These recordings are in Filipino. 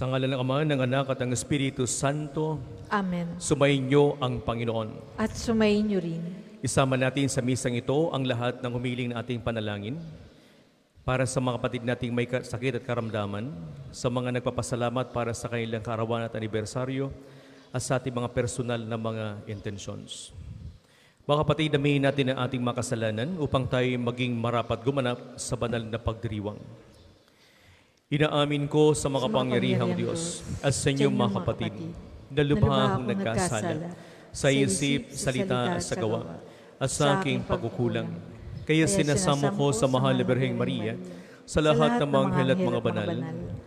Sa ngalan ng Ama, ng Anak at ng Espiritu Santo, Amen. sumainyo ang Panginoon. At sumayin niyo rin. Isama natin sa misang ito ang lahat ng humiling na ating panalangin para sa mga kapatid nating may sakit at karamdaman, sa mga nagpapasalamat para sa kanilang kaarawan at anibersaryo, at sa ating mga personal na mga intentions. Mga kapatid, damihin natin ang ating makasalanan upang tayo maging marapat gumanap sa banal na pagdiriwang. Inaamin ko sa makapangyarihang Diyos at sa inyong mga kapatid na lubha akong nagkasala sa isip, salita at sa gawa at sa aking pagkukulang. Kaya sinasamo ko sa mahal na Birheng Maria, sa lahat ng mga anghel at mga banal,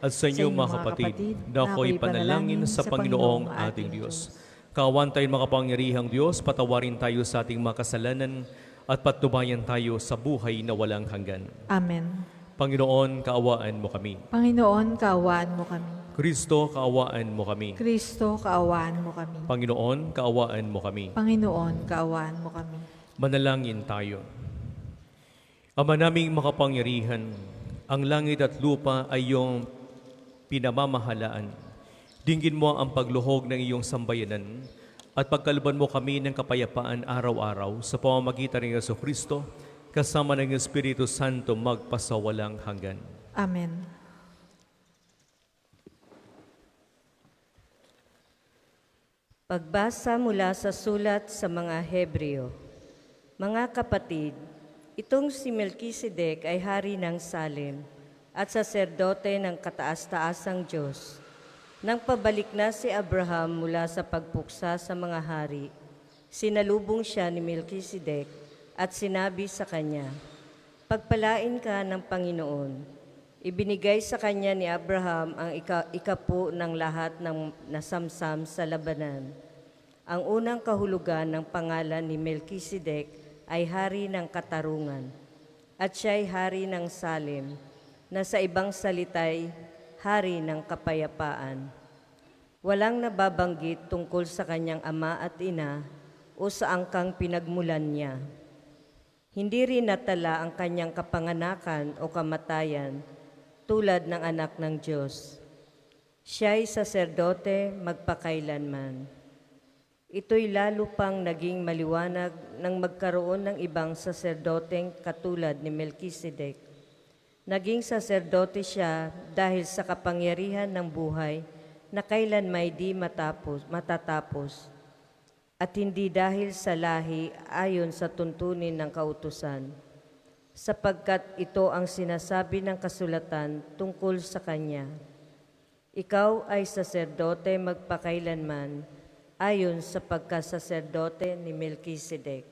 at sa inyong mga kapatid na ako'y panalangin sa Panginoong ating Diyos. Kaawan tayo makapangyarihang Diyos, patawarin tayo sa ating mga kasalanan at patnubayan tayo sa buhay na walang hanggan. Amen. Panginoon, kaawaan mo kami. Panginoon, kaawaan mo kami. Kristo, kaawaan mo kami. Kristo, kaawaan mo kami. Panginoon, kaawaan mo kami. Panginoon, kaawaan mo kami. Manalangin tayo. Ama naming makapangyarihan, ang langit at lupa ay iyong pinamamahalaan. Dinggin mo ang pagluhog ng iyong sambayanan at pagkalban mo kami ng kapayapaan araw-araw sa pamamagitan ng Jesucristo, kasama ng Espiritu Santo magpasawalang hanggan. Amen. Pagbasa mula sa sulat sa mga Hebreo. Mga kapatid, itong si Melkisedek ay hari ng Salem at saserdote ng kataas-taasang Diyos. Nang pabalik na si Abraham mula sa pagpuksa sa mga hari, sinalubong siya ni Melkisedek at sinabi sa kanya, "Pagpalain ka ng Panginoon." Ibinigay sa kanya ni Abraham ang ikapu ng lahat ng nasamsam sa labanan. Ang unang kahulugan ng pangalan ni Melkisedek ay hari ng katarungan, at siya'y hari ng Salem, na sa ibang salita'y hari ng kapayapaan. Walang nababanggit tungkol sa kanyang ama at ina o sa angkang pinagmulan niya. Hindi rin natala ang kanyang kapanganakan o kamatayan tulad ng anak ng Diyos. Siya'y saserdote magpakailanman. Ito'y lalo pang naging maliwanag nang magkaroon ng ibang saserdoteng katulad ni Melkisedek. Naging saserdote siya dahil sa kapangyarihan ng buhay na kailan may di matatapos, at hindi dahil sa lahi ayon sa tuntunin ng kautusan, sapagkat ito ang sinasabi ng kasulatan tungkol sa kanya. Ikaw ay saserdote magpakailanman ayon sa pagkasaserdote ni Melkisedek.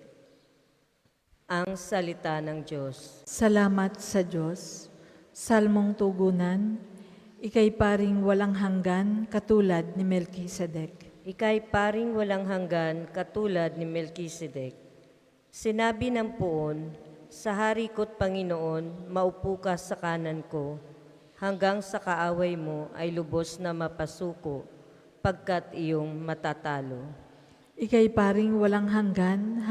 Ang salita ng Diyos. Salamat sa Diyos. Salmong tugunan, ika'y paring walang hanggan katulad ni Melkisedek. Ika'y paring walang hanggan katulad ni Melkisedek. Sinabi ng puon, "Sa hari ko't Panginoon, maupo ka sa kanan ko, hanggang sa kaaway mo ay lubos na mapasuko, pagkat iyong matatalo." Ika'y paring walang hanggan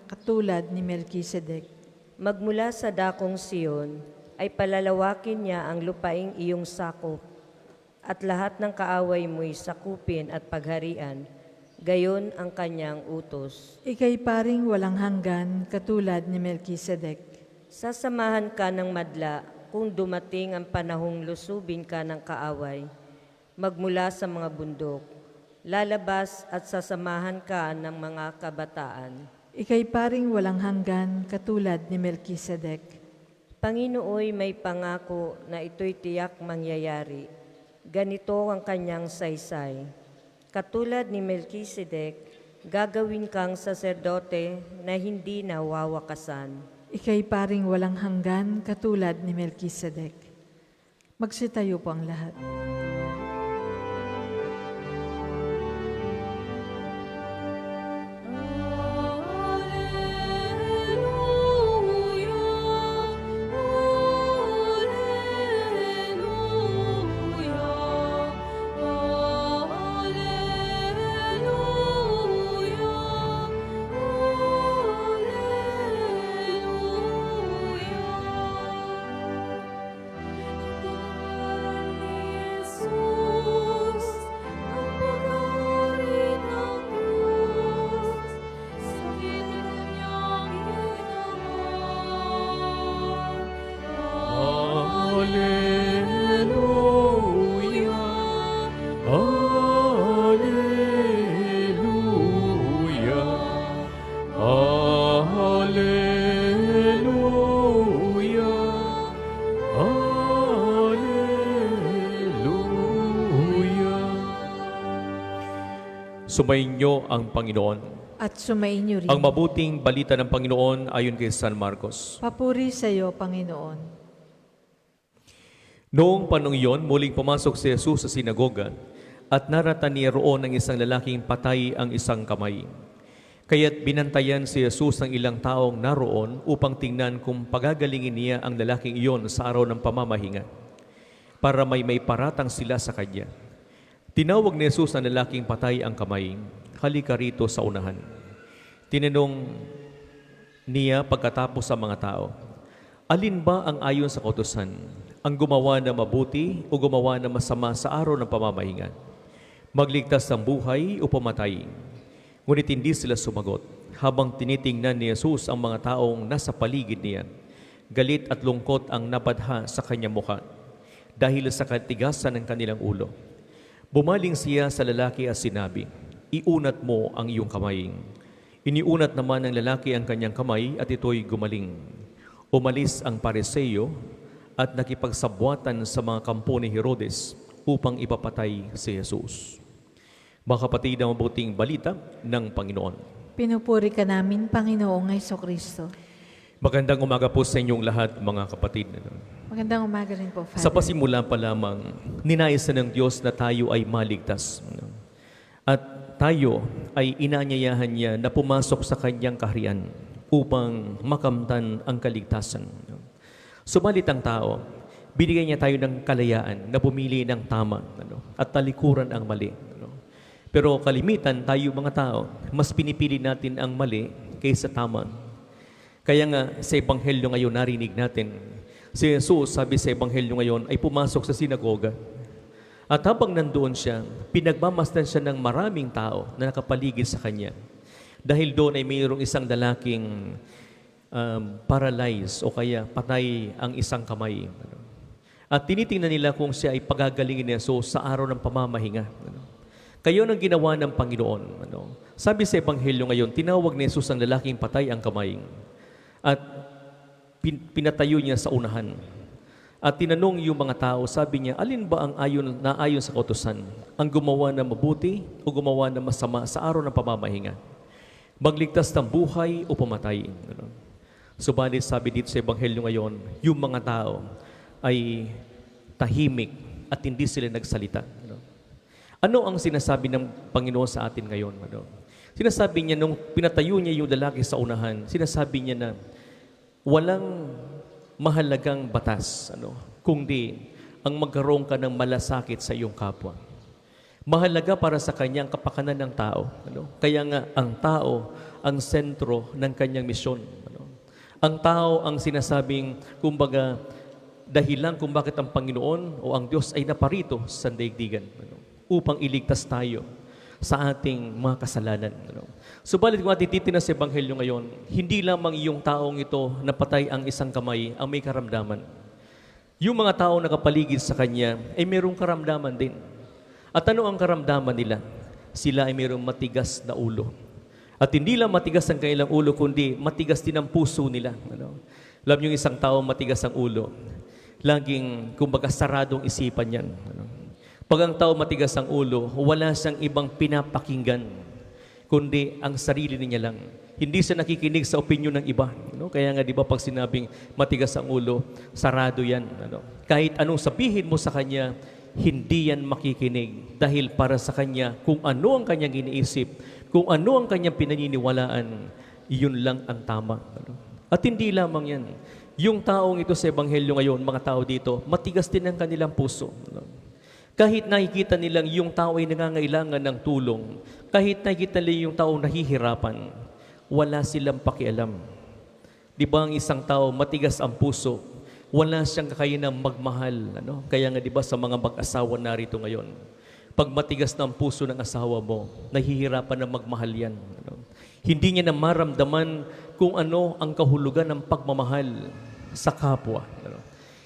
katulad ni Melkisedek. Magmula sa dakong Siyon ay palalawakin niya ang lupaing iyong sakop, at lahat ng kaaway mo'y sakupin at pagharian, gayon ang kanyang utos. Ika'y paring walang hanggan katulad ni Melkisedek. Sasamahan ka ng madla kung dumating ang panahong lusubin ka ng kaaway. Magmula sa mga bundok, lalabas at sasamahan ka ng mga kabataan. Ika'y paring walang hanggan katulad ni Melkisedek. Panginooy may pangako na ito'y tiyak mangyayari. Ganito ang kanyang saysay. Katulad ni Melkisedek, gagawin kang saserdote na hindi nawawakasan. Ika'y paring walang hanggan katulad ni Melkisedek. Magsitayo po ang lahat. Jesus. Sumainyo ang Panginoon. At sumainyo rin. Ang mabuting balita ng Panginoon ayon kay San Marcos. Papuri sa iyo, Panginoon. Noong panong iyon, muling pumasok si Jesus sa sinagoga at naratan niya roon ng isang lalaking patay ang isang kamay. Kaya't binantayan si Jesus ng ilang taong naroon upang tingnan kung pagagalingin niya ang lalaking iyon sa araw ng pamamahinga para may paratang sila sa kanya. Tinawag ni Jesus ang lalaking patay ang kamay, "Halika rito sa unahan." Tinanong niya pagkatapos sa mga tao, "Alin ba ang ayon sa kautusan? Ang gumawa na mabuti o gumawa na masama sa araw ng pamamahinga? Magligtas ng buhay o pumatay?" Ngunit hindi sila sumagot. Habang tinitingnan ni Jesus ang mga taong nasa paligid niya, galit at lungkot ang napadha sa kanyang mukha dahil sa katigasan ng kanilang ulo. Bumaling siya sa lalaki at sinabi, "Iunat mo ang iyong kamay." Iniunat naman ng lalaki ang kanyang kamay at ito'y gumaling. Umalis ang Pariseo at nakipagsabwatan sa mga kampo ni Herodes upang ipapatay si Jesus. Mga kapatid, ang mabuting balita ng Panginoon. Pinupuri ka namin, Panginoong Jesucristo. Magandang umaga po sa inyong lahat, mga kapatid. Magandang umaga rin po, Father. Sa pasimula pa lamang, ninais na ng Diyos na tayo ay maligtas. At tayo ay inaanyayahan niya na pumasok sa kanyang kaharian upang makamtan ang kaligtasan. Subalit ang tao, binigyan niya tayo ng kalayaan na pumili ng tama at talikuran ang mali. Pero kalimitan tayo mga tao, mas pinipili natin ang mali kaysa tama. Kaya nga sa Ebanghelyo ngayon narinig natin, si Jesus sabi sa Ebanghelyo ngayon ay pumasok sa sinagoga. At habang nandoon siya, pinagmamasdan siya ng maraming tao na nakapaligid sa kanya. Dahil doon ay mayroong isang lalaking paralyzed o kaya patay ang isang kamay. At tinitingnan nila kung siya ay pagagalingin ni Jesus sa araw ng pamamahinga. Kayo ang ginawa ng Panginoon. Sabi sa Ebanghelyo ngayon, tinawag ni Jesus ang lalaking patay ang kamay at pinatayo niya sa unahan. At tinanong yung mga tao, sabi niya, alin ba ang ayon sa kautusan? Ang gumawa na mabuti o gumawa na masama sa araw ng pamamahinga? Magligtas ng buhay o pumatay? Subalit sabi dito sa Ebanghelyo ngayon, yung mga tao ay tahimik at hindi sila nagsalita. Ano ang sinasabi ng Panginoon sa atin ngayon? Sinasabi niya, nung pinatayo niya yung lalaki sa unahan, sinasabi niya na walang mahalagang batas, kundi ang magkaroon ka ng malasakit sa iyong kapwa. Mahalaga para sa kanyang kapakanan ng tao. Kaya nga, ang tao ang sentro ng kanyang misyon. Ang tao ang sinasabing, kumbaga, dahilan kung bakit ang Panginoon o ang Diyos ay naparito sa daigdigan upang iligtas tayo sa ating mga kasalanan. Subalit kung ating titignan sa Ebanghelyo ngayon, hindi lamang yung taong ito napatay ang isang kamay ang may karamdaman. Yung mga tao nakapaligid sa kanya ay mayroong karamdaman din. At ano ang karamdaman nila? Sila ay mayroong matigas na ulo. At hindi lang matigas ang kanilang ulo, kundi matigas din ang puso nila. Alam yung isang tao matigas ang ulo, laging kumbaga saradong isipan yan. Pag ang tao matigas ang ulo, wala siyang ibang pinapakinggan, kundi ang sarili niya lang. Hindi siya nakikinig sa opinyon ng iba. Kaya nga, di ba, pag sinabing matigas ang ulo, sarado yan. Kahit anong sabihin mo sa kanya, hindi yan makikinig. Dahil para sa kanya, kung ano ang kanyang iniisip, kung ano ang kanyang pinaniniwalaan, iyon lang ang tama. At hindi lamang yan. Yung taong ito sa Ebanghelyo ngayon, mga tao dito, matigas din ang kanilang puso. Kahit nakikita nilang yung tao ay nangangailangan ng tulong, kahit nakikita nila yung tao nahihirapan, wala silang pakialam. Di ba ang isang tao matigas ang puso, wala siyang kakayanang magmahal. Kaya nga di ba sa mga mag-asawa narito ngayon, pag matigas na ang puso ng asawa mo, nahihirapan na magmahal yan. Hindi niya na maramdaman kung ano ang kahulugan ng pagmamahal sa kapwa.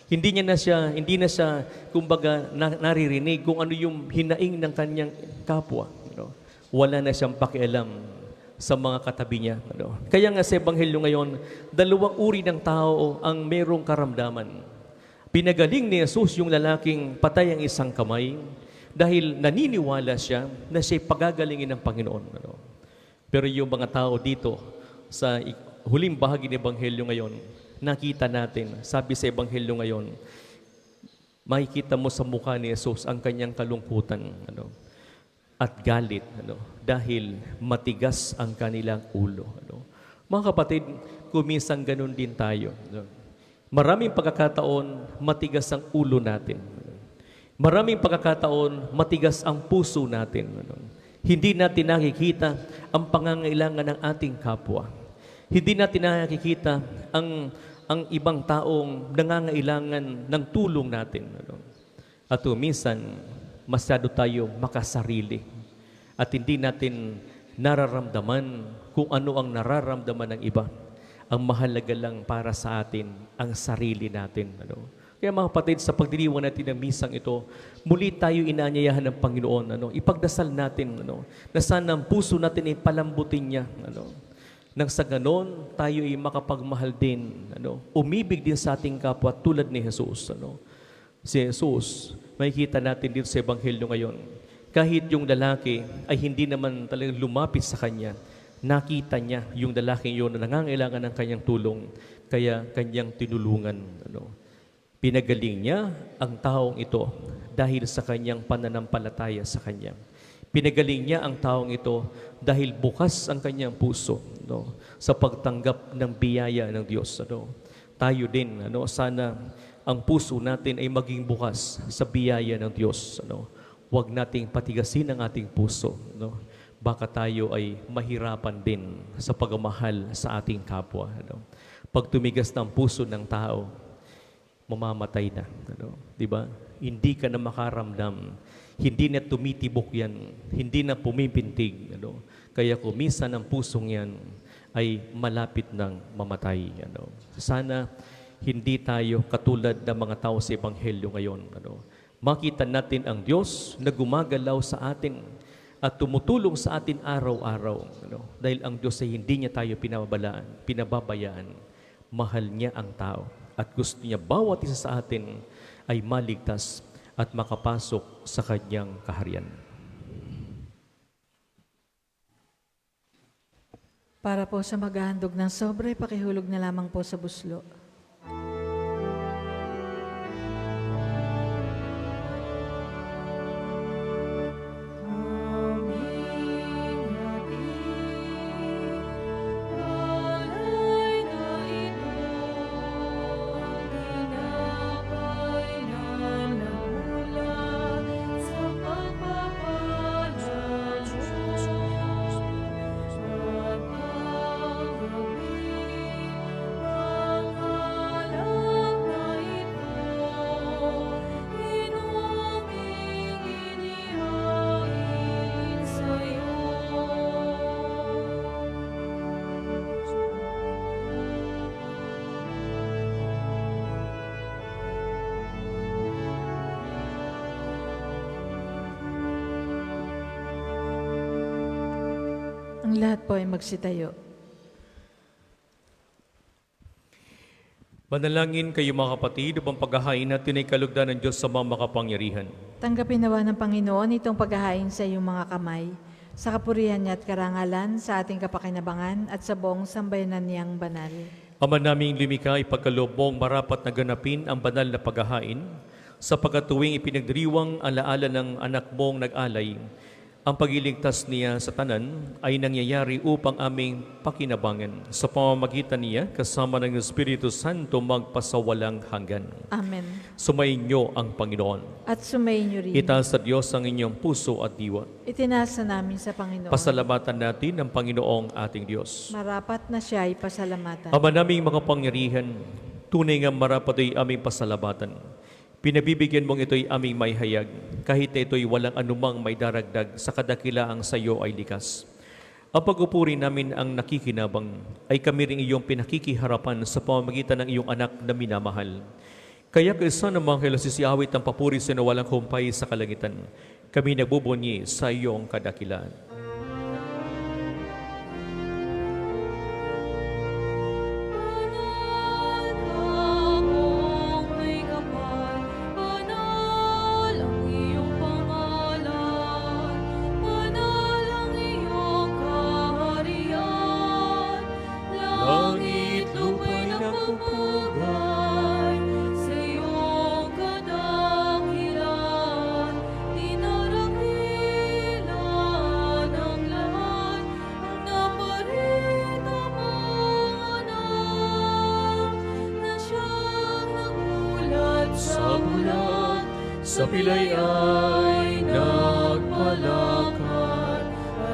Hindi na siya, kumbaga, naririnig kung ano yung hinaing ng kanyang kapwa. Wala na siyang pakialam sa mga katabi niya. Kaya nga sa Ebanghelyo ngayon, dalawang uri ng tao ang merong karamdaman. Pinagaling ni Jesus yung lalaking patay ang isang kamay, Dahil naniniwala siya na siya'y pagagalingin ng Panginoon. Ano? Pero yung mga tao dito sa huling bahagi ng Ebanghelyo ngayon, nakita natin, sabi sa Ebanghelyo ngayon, makikita mo sa mukha ni Jesus ang kanyang kalungkutan at galit dahil matigas ang kanilang ulo. Mga kapatid, kumisang ganun din tayo. Maraming pagkakataon, matigas ang ulo natin. Maraming pagkakataon, matigas ang puso natin. Hindi natin nakikita ang pangangailangan ng ating kapwa. Hindi natin nakikita ang ibang taong nangangailangan ng tulong natin. At minsan, masyado tayo makasarili. At hindi natin nararamdaman kung ano ang nararamdaman ng iba. Ang mahalaga lang para sa atin, ang sarili natin. Kaya mga kapatid, sa pagdiriwang natin ng misang ito, muli tayo inaanyayahan ng Panginoon. Ipagdasal natin na sana ang puso natin ay palambutin niya. Nang sa ganon, tayo ay makapagmahal din. Umibig din sa ating kapwa tulad ni Jesus. Si Jesus, makikita natin dito sa Ebanghelyo ngayon, kahit yung lalaki ay hindi naman talagang lumapit sa kanya, nakita niya yung lalaking yun na nangangailangan ng kanyang tulong, kaya kanyang tinulungan. Pinagaling niya ang taong ito dahil sa kanyang pananampalataya sa kanya. Pinagaling niya ang taong ito dahil bukas ang kanyang puso sa pagtanggap ng biyaya ng Diyos. Tayo din, sana ang puso natin ay maging bukas sa biyaya ng Diyos. Huwag nating patigasin ang ating puso. Baka tayo ay mahirapan din sa pagmamahal sa ating kapwa. Pag tumigas ng puso ng tao, mamamatay na. Di ba? Hindi ka na makaramdam. Hindi na tumitibok yan. Hindi na pumipintig. Kaya kung minsan ang pusong yan ay malapit ng mamatay. Sana hindi tayo katulad ng mga tao sa Ebanghelyo ngayon. Makita natin ang Diyos na gumagalaw sa atin at tumutulong sa atin araw-araw. Dahil ang Diyos ay hindi niya tayo pinababayaan. Mahal niya ang tao. At gusto niya bawat isa sa atin ay maligtas at makapasok sa kanyang kaharian. Para po sa maghahandog ng sobre, pakihulog na lamang po sa buslo. Ang lahat po ay magsitayo. Manalangin kayo mga kapatid upang paghahain natin ay kalugdan ng Diyos sa mga makapangyarihan. Tanggapin nawa ng Panginoon itong paghahain sa iyong mga kamay, sa kapurihan niya at karangalan, sa ating kapakinabangan at sa buong sambayanan niyang banal. Ama naming lumikha, ipagkaloob mong marapat na ganapin ang banal na paghahain, sa pagkatuwing ipinagdiriwang alaala ng anak mong nag-alay. Ang pagliligtas niya sa tanan ay nangyayari upang aming pakinabangan. Sa pamamagitan niya, kasama ng Espiritu Santo magpasawalang hanggan. Amen. Sumainyo ang Panginoon. At sumayin niyo rin. Itaas sa Diyos ang inyong puso at diwa. Itinasa namin sa Panginoon. Pasalamatan natin ang Panginoong ating Diyos. Marapat na siya ay pasalamatan. Ama naming makapangyarihan, tunay nga marapat ay aming pasalamatan. Pinabibigyan mong ito'y aming maihayag, kahit na ito'y walang anumang may daragdag sa kadakilaang sa iyo ay likas. Ang pag-upuri namin ang nakikinabang ay kami ring iyong pinakikiharapan sa pamamagitan ng iyong anak na minamahal. Kaya kaisa ng mga kilasisiawit ang papuri sa nawalang humpay sa kalangitan, kami nagbubunyi sa iyong kadakilaan. Banal ang iyong pangalan. sa pilay ay nagpalakad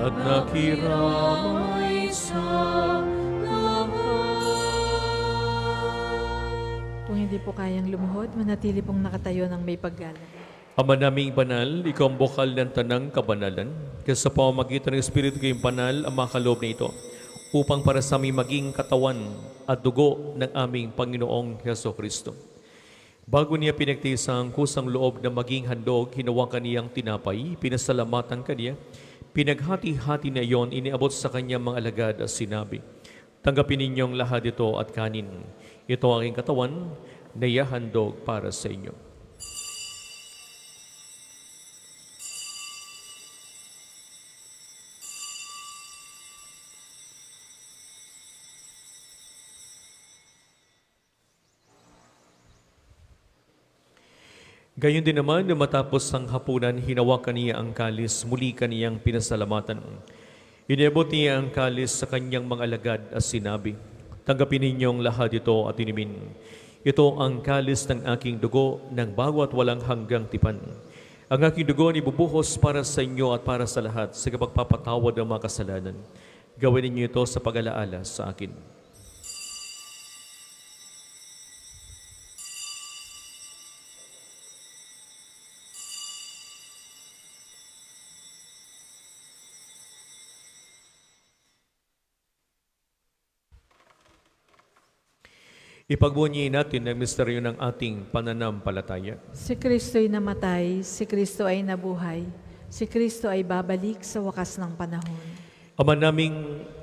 at nakiramay sa Kung hindi po kayang lumuhod, manatili pong nakatayo ng may paggalang. Ama naming banal, ikaw ang bukal ng tanang kabanalan. Kaya sa pamamagitan ng Espiritu kayong banal, ang makaloob na ito, upang para sa aming maging katawan at dugo ng aming Panginoong Jesucristo. Bago niya pinagtiis ang kusang loob na maging handog, hinawa kaniyang tinapay, pinasalamatan kaniya, pinaghati-hati na iyon, iniabot sa kanyang mga alagad at sinabi, tanggapin ninyong lahat ito at kanin. Ito ang aking katawan na ihahandog para sa inyo. Gayon din naman, nung matapos ang hapunan, hinawakan niya ang kalis, muli kaniyang pinasalamatan. Inabot niya ang kalis sa kanyang mga alagad at sinabi, tanggapin ninyong lahat ito at inimin. Ito ang kalis ng aking dugo ng bago at walang hanggang tipan. Ang aking dugo ay ibubuhos para sa inyo at para sa lahat sa kapagpapatawad ng mga kasalanan. Gawin ninyo ito sa pag-alaala sa akin. Ipagbunyi natin ang misteryo ng ating pananampalataya. Si Kristo'y namatay, si Kristo ay nabuhay, si Kristo ay babalik sa wakas ng panahon.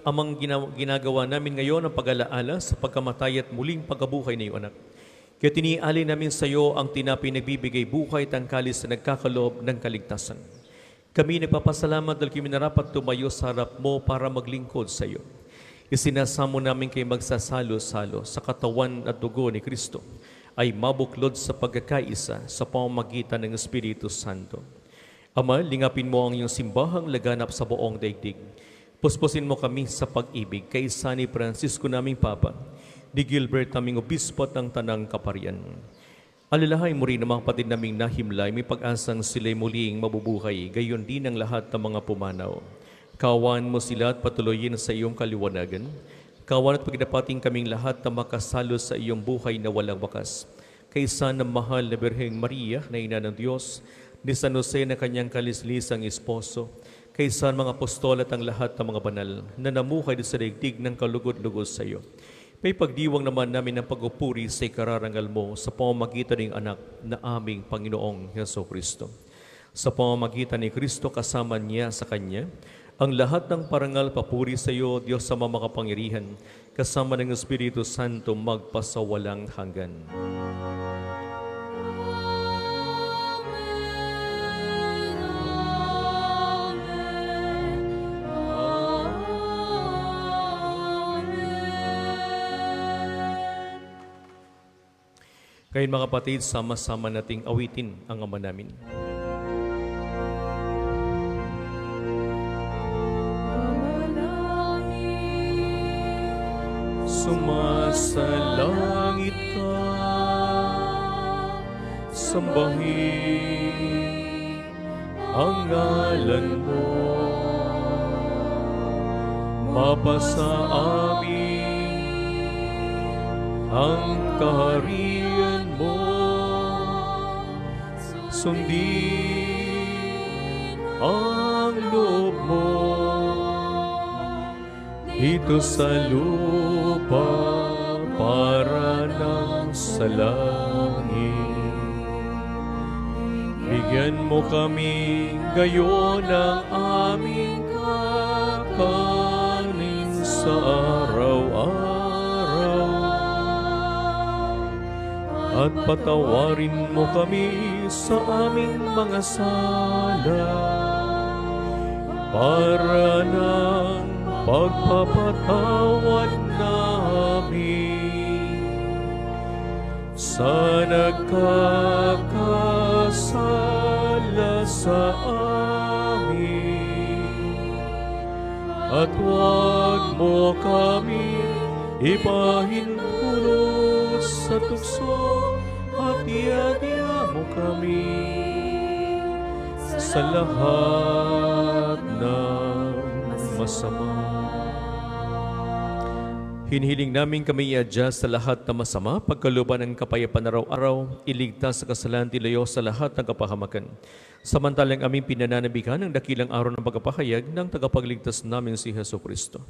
Amang ginagawa namin ngayon ang pag-alaala sa pagkamatay at muling pagkabuhay ng iyong anak. Kaya tinialay namin sa iyo ang tinapay nagbibigay buhay at ang kalis na nagkakaloob ng kaligtasan. Kami nagpapasalamat dahil kami narapat tumayo sa harap mo para maglingkod sa iyo. Isinasamo namin kayo magsasalo-salo sa katawan at dugo ni Kristo ay mabuklod sa pagkakaisa sa pamamagitan ng Espiritu Santo. Ama, lingapin mo ang iyong simbahang laganap sa buong daigdig. Puspusin mo kami sa pag-ibig kaysa ni Francisco naming Papa, ni Gilbert naming Obispo at ng Tanang Kaparian. Alalahay mo rin ang mga kapatid naming nahimlay, may pag-asang sila'y muling mabubuhay, gayon din ang lahat ng mga pumanaw. Kawan mo sila at patuloyin sa iyong kaliwanagan. Kawan at pagdapating kaming lahat na makasalo sa iyong buhay na walang wakas. Kaysa ng mahal na Birheng Maria, na ina ng Diyos, ni San Jose na kanyang kalislisang esposo, kaysa ng mga apostol at ang lahat ng mga banal na namuhay sa daigdig ng kalugod-lugod sa iyo. May pagdiwang naman namin ng pag-upuri sa ikararangal mo sa pamamagitan ng anak na aming Panginoong Jesucristo. Sa pamamagitan ni Kristo kasama niya sa Kanya, ang lahat ng parangal papuri sa iyo, Diyos sa makapangyarihan, kasama ng Espiritu Santo magpasawalang hanggan. Ngayon mga kapatid, sama-sama nating awitin ang Ama namin. Sumasalangit ka, sambahin ang ngalan mo, mapasa amin ang kaharian mo, sundin ang loob mo dito sa lupa para ng sa langit. Bigyan mo kami gayon ng aming kakanin sa araw-araw, at patawarin mo kami sa aming mga sala para ng pagpapatawad namin sa nagkakasala sa amin, at huwag mo kami ipahintulot sa tukso, at iadya mo kami sa lahat ng masama. Hinihiling namin kami i-adjust sa lahat ng masama, pagkaluban ng kapayapaan araw-araw, iligtas sa kasalanan, tilayo sa lahat ng kapahamakan. Samantalang aming pinananabikan ng dakilang araw ng pagpapahayag ng tagapagligtas namin si Hesus Kristo.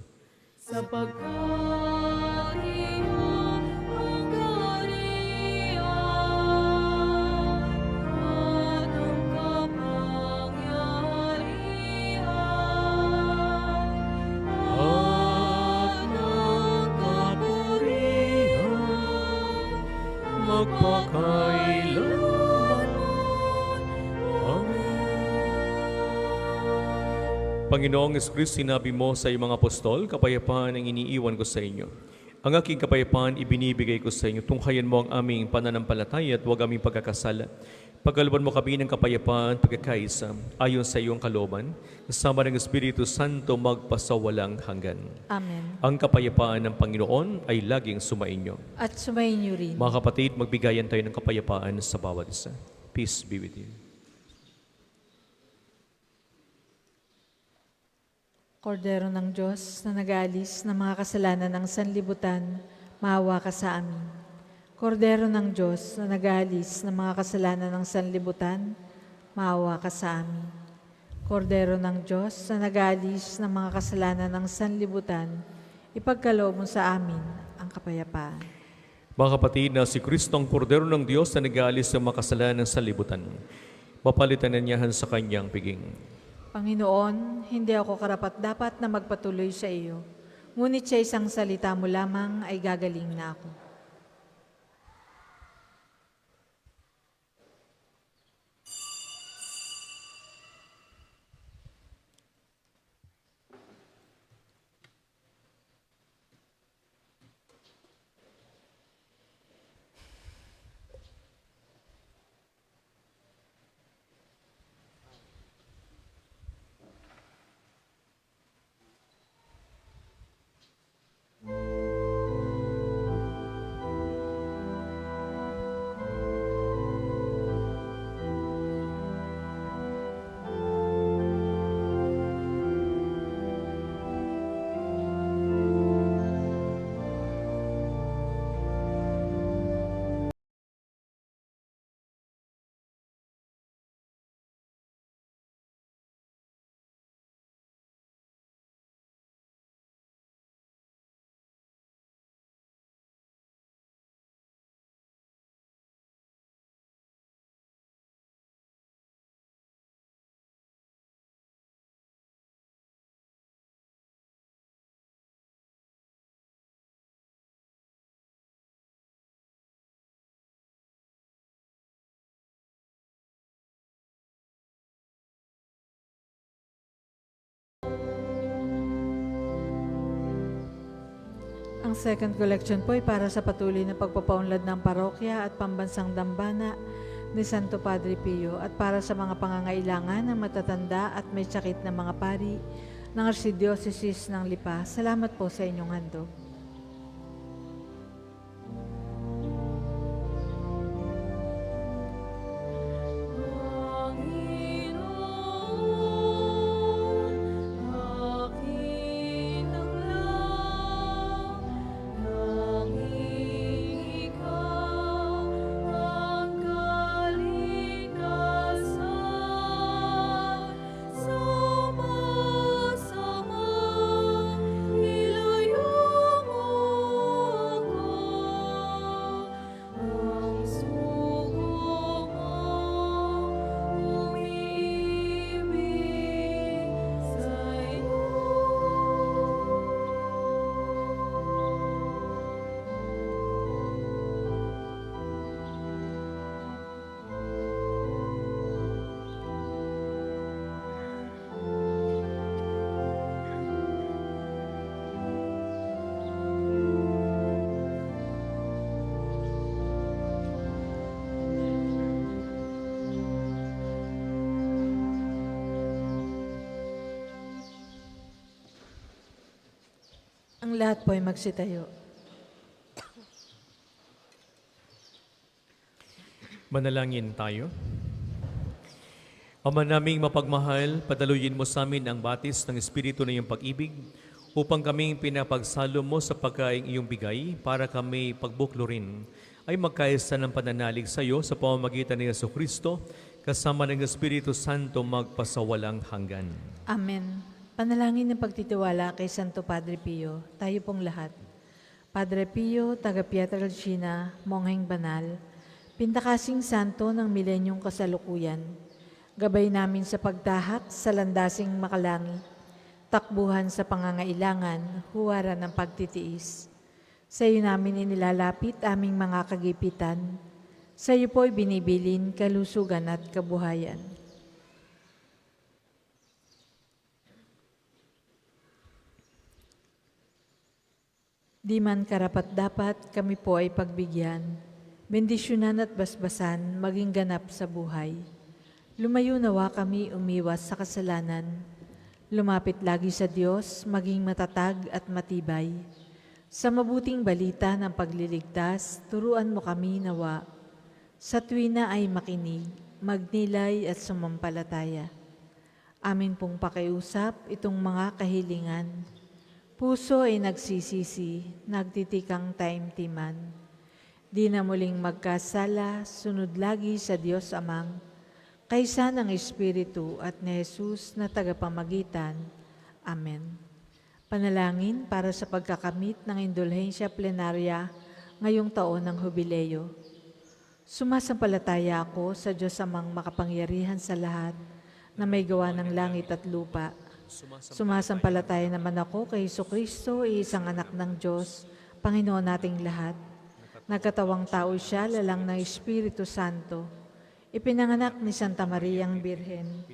Panginoong Kristo, sinabi mo sa iyong mga apostol, kapayapaan ang iniiwan ko sa inyo. Ang aking kapayapaan ibinibigay ko sa inyo. Tunghayan mo ang aming pananampalataya at huwag aming pagkakasala. Pagkalooban mo kami ng kapayapaan, pagkakaisa, ayon sa iyong kalooban, kasama ng Espiritu Santo magpasawalang hanggan. Amen. Ang kapayapaan ng Panginoon ay laging sumainyo. At sumainyo rin. Mga kapatid, magbigayan tayo ng kapayapaan sa bawat isa. Peace be with you. Kordero ng Diyos na nag-aalis ng mga kasalanan ng sanlibutan, maawa ka sa amin. Kordero ng Diyos na nag-aalis ng mga kasalanan ng sanlibutan, maawa ka sa amin. Kordero ng Diyos na nag-aalis ng mga kasalanan ng sanlibutan, ipagkaloob mo sa amin ang kapayapaan. Mga kapatid, na si Kristo ang Kordero ng Diyos na nag-aalis ng mga kasalanan ng sanlibutan, mapalitan na niyahan sa kanyang piging. Panginoon, hindi ako karapat-dapat na magpatuloy sa iyo, ngunit sa isang salita mo lamang ay gagaling na ako. Ang second collection po ay para sa patuloy na pagpapaunlad ng parokya at pambansang dambana ni Santo Padre Pio at para sa mga pangangailangan ng matatanda at may sakit na mga pari ng Archdiocese ng Lipa. Salamat po sa inyong handog. Ang lahat po ay magsitayo. Manalangin tayo. Ama naming mapagmahal, padaluyin mo sa amin ang batis ng Espiritu ng iyong pag-ibig upang kaming pinapagsalo mo sa pagkaing iyong bigay para kami pagbuklo rin ay magkaisa ng pananalig sa iyo sa pamamagitan ni Jesucristo kasama ng Espiritu Santo magpasawalang hanggan. Amen. Panalangin ng pagtitiwala kay Santo Padre Pio, tayo pong lahat. Padre Pio, taga Pietrelcina, Mongheng Banal, Pintakasing Santo ng Milenyong Kasalukuyan, gabay namin sa pagtahak sa landasing makalangit, takbuhan sa pangangailangan, huwaran ng pagtitiis. Sa iyo namin inilalapit aming mga kagipitan, sa iyo po'y binibilin kalusugan at kabuhayan. Di man karapat-dapat kami po ay pagbigyan, bendisyonan at basbasan maging ganap sa buhay. Lumayo nawa kami umiwas sa kasalanan, lumapit lagi sa Diyos, maging matatag at matibay. Sa mabuting balita ng pagliligtas, turuan mo kami nawa. Sa tuwina ay makinig, magnilay at sumampalataya. Amin pong pakiusap itong mga kahilingan. Puso ay nagsisisi, nagtitikang taimtiman. Di na muling magkasala, sunod lagi sa Diyos Amang, kaysa ng Espiritu at ni Jesus na tagapamagitan. Amen. Panalangin para sa pagkakamit ng indulhensya plenarya ngayong taon ng Hubileo. Sumasampalataya ako sa Diyos Amang makapangyarihan sa lahat na may gawa ng langit at lupa. Sumasampalataya naman ako kay Jesucristo, isang anak ng Diyos, Panginoon nating lahat. Nagkatawang tao siya, lalang ng Espiritu Santo. Ipinanganak ni Santa Maria ang Birhen.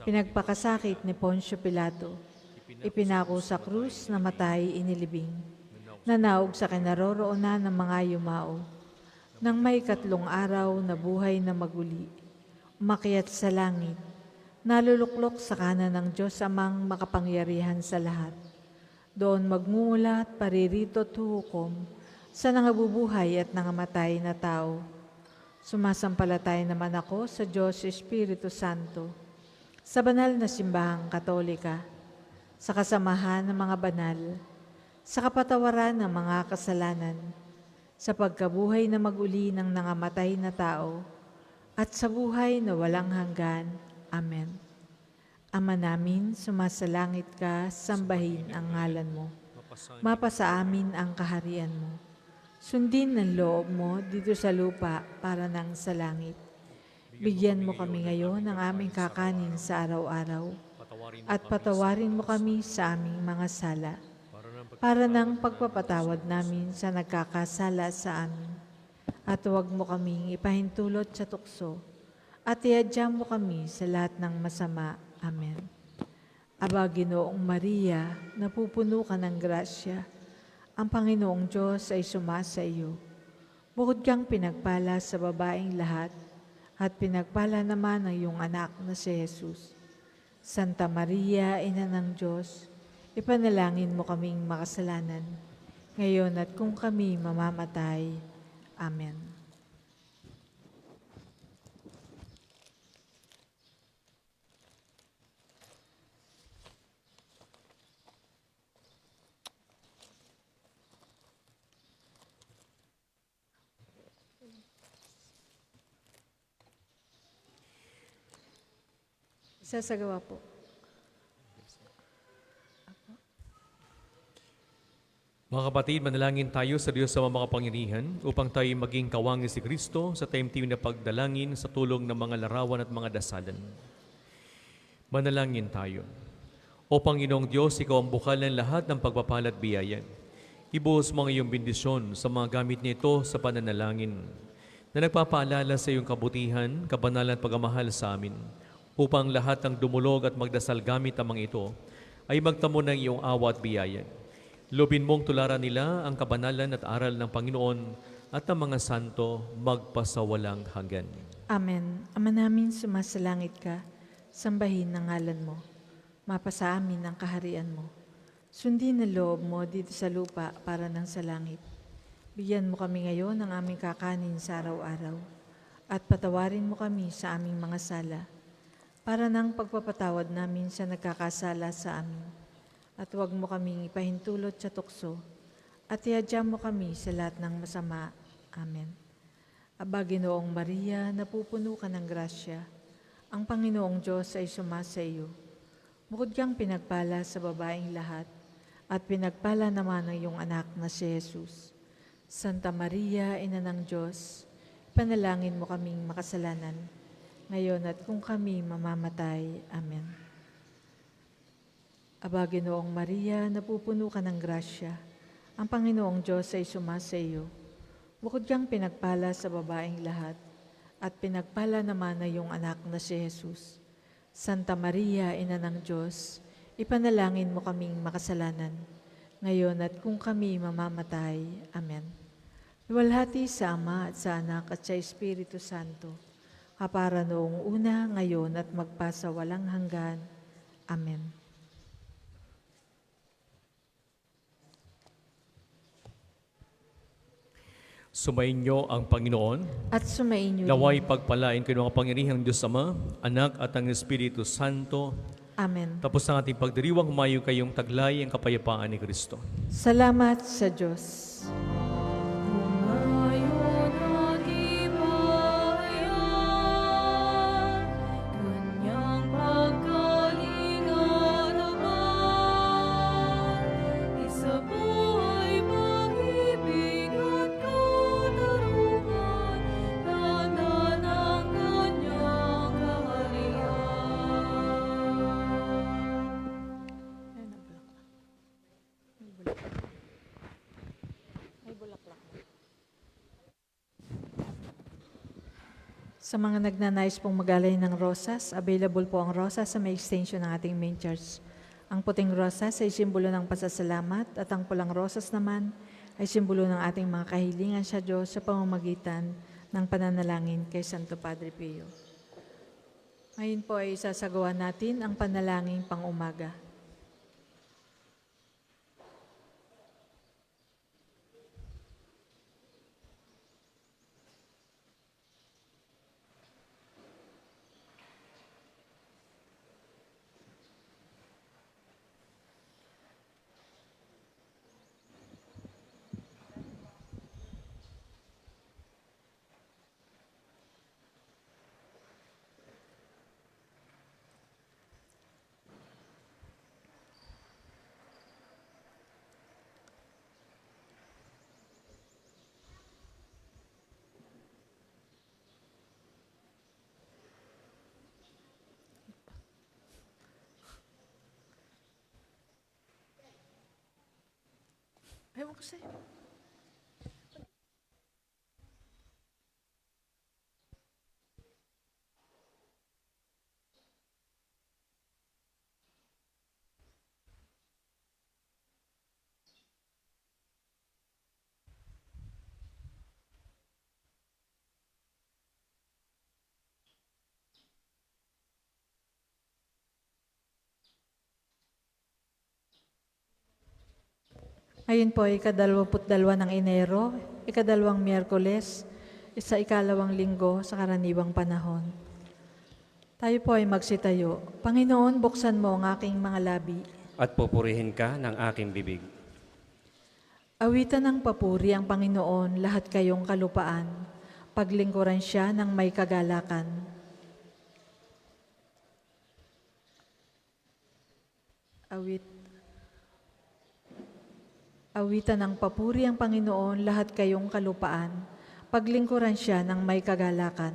Pinagpakasakit ni Poncio Pilato. Ipinako sa krus, namatay, inilibing. Nanaog sa kinaroroonan ng mga yumao. Nang may 3 araw na buhay na maguli. Umakyat sa langit. Naluluklok sa kanan ng Diyos Amang makapangyarihan sa lahat. Doon magmumulat, paririto at hukom sa nangabubuhay at nangamatay na tao. Sumasampalataya naman ako sa Diyos Espiritu Santo, sa banal na simbahang Katolika, sa kasamahan ng mga banal, sa kapatawaran ng mga kasalanan, sa pagkabuhay na maguli ng nangamatay na tao, at sa buhay na walang hanggan. Amen. Ama namin, sumasalangit ka, sambahin ang ngalan mo. Mapasa amin ang kaharian mo. Sundin ng loob mo dito sa lupa para nang sa langit. Bigyan mo kami ngayon ng aming kakanin sa araw-araw at patawarin mo kami sa aming mga sala para nang pagpapatawad namin sa nagkakasala sa amin. At huwag mo kaming ipahintulot sa tukso at iadya mo kami sa lahat ng masama. Amen. Aba, Ginoong Maria, napupuno ka ng grasya. Ang Panginoong Diyos ay sumasa iyo. Bukod kang pinagpala sa babaeng lahat, at pinagpala naman ang iyong anak na si Jesus. Santa Maria, Ina ng Diyos, ipanalangin mo kaming makasalanan, ngayon at kung kami mamamatay. Amen. Sasagawa po. Mga kapatid, manalangin tayo sa Diyos sa mga kapangyarihan upang tayo maging kawangis si Kristo sa taimtim na pagdalangin sa tulong ng mga larawan at mga dasalan. Manalangin tayo. O Panginoong Diyos, Ikaw ang bukal ng lahat ng pagpapala at biyaya. Ibuhos mo ang iyong bendisyon sa mga gamit nito sa pananalangin na nagpapaalala sa iyong kabutihan, kabanalan at pagmamahal sa amin, upang lahat ng dumulog at magdasal gamit ang mga ito ay magtamo ng iyong awa at biyaya. Lobin mong tularan nila ang kabanalan at aral ng Panginoon at ang mga santo magpasawalang hanggan. Amen. Ama namin, sumasalangit ka, sambahin ang ngalan mo. Mapasa amin ang kaharian mo. Sundin ang loob mo dito sa lupa para nang sa langit. Bigyan mo kami ngayon ng aming kakanin sa araw-araw at patawarin mo kami sa aming mga sala para ng pagpapatawad namin sa nagkakasala sa amin. At huwag mo kaming ipahintulot sa tukso, at ihadya mo kami sa lahat ng masama. Amen. Aba, Ginoong Maria, napupuno ka ng grasya. Ang Panginoong Diyos ay sumasa iyo. Bukod kang pinagpala sa babaeng lahat, at pinagpala naman ang iyong anak na si Jesus. Santa Maria, Ina ng Diyos, panalangin mo kaming makasalanan, ngayon at kung kami mamamatay. Amen. Aba, Ginoong Maria, napupuno ka ng grasya. Ang Panginoong Diyos ay sumasa iyo. Bukod kang pinagpala sa babaeng lahat, at pinagpala naman na iyong anak na si Jesus. Santa Maria, Ina ng Diyos, ipanalangin mo kaming makasalanan, ngayon at kung kami mamamatay. Amen. Luwalhati sa Ama at sa Anak at sa Espiritu Santo, kapara noong una, ngayon at magpasawalang hanggan. Amen. Sumainyo ang Panginoon. At sumainyo Naway din. pagpalain kayo ng kapangyarihang Diyos Ama, Anak at ang Espiritu Santo. Amen. Tapos ang ating pagdiriwang, humayo kayong taglay ang kapayapaan ni Kristo. Salamat sa Diyos. Sa mga nagnanais pong magalay ng rosas, available po ang rosas sa may extension ng ating main church. Ang puting rosas ay simbolo ng pasasalamat at ang pulang rosas naman ay simbolo ng ating mga kahilingan sa Diyos sa pamamagitan ng pananalangin kay Santo Padre Pio. Ngayon po ay isasagawa natin ang panalangin pang-umaga. Ewan ko sa'yo. Ngayon po ay ika-22 ng Enero, ika-2 Miyerkules, sa ikalawang linggo sa karaniwang panahon. Tayo po ay magsitayo. Panginoon, buksan mo ang aking mga labi. At pupurihin ka ng aking bibig. Awitan ng papuri ang Panginoon, lahat kayong kalupaan. Paglingkuran siya ng may kagalakan. Awitan ng papuri ang Panginoon, lahat kayong kalupaan. Paglingkuran siya ng may kagalakan.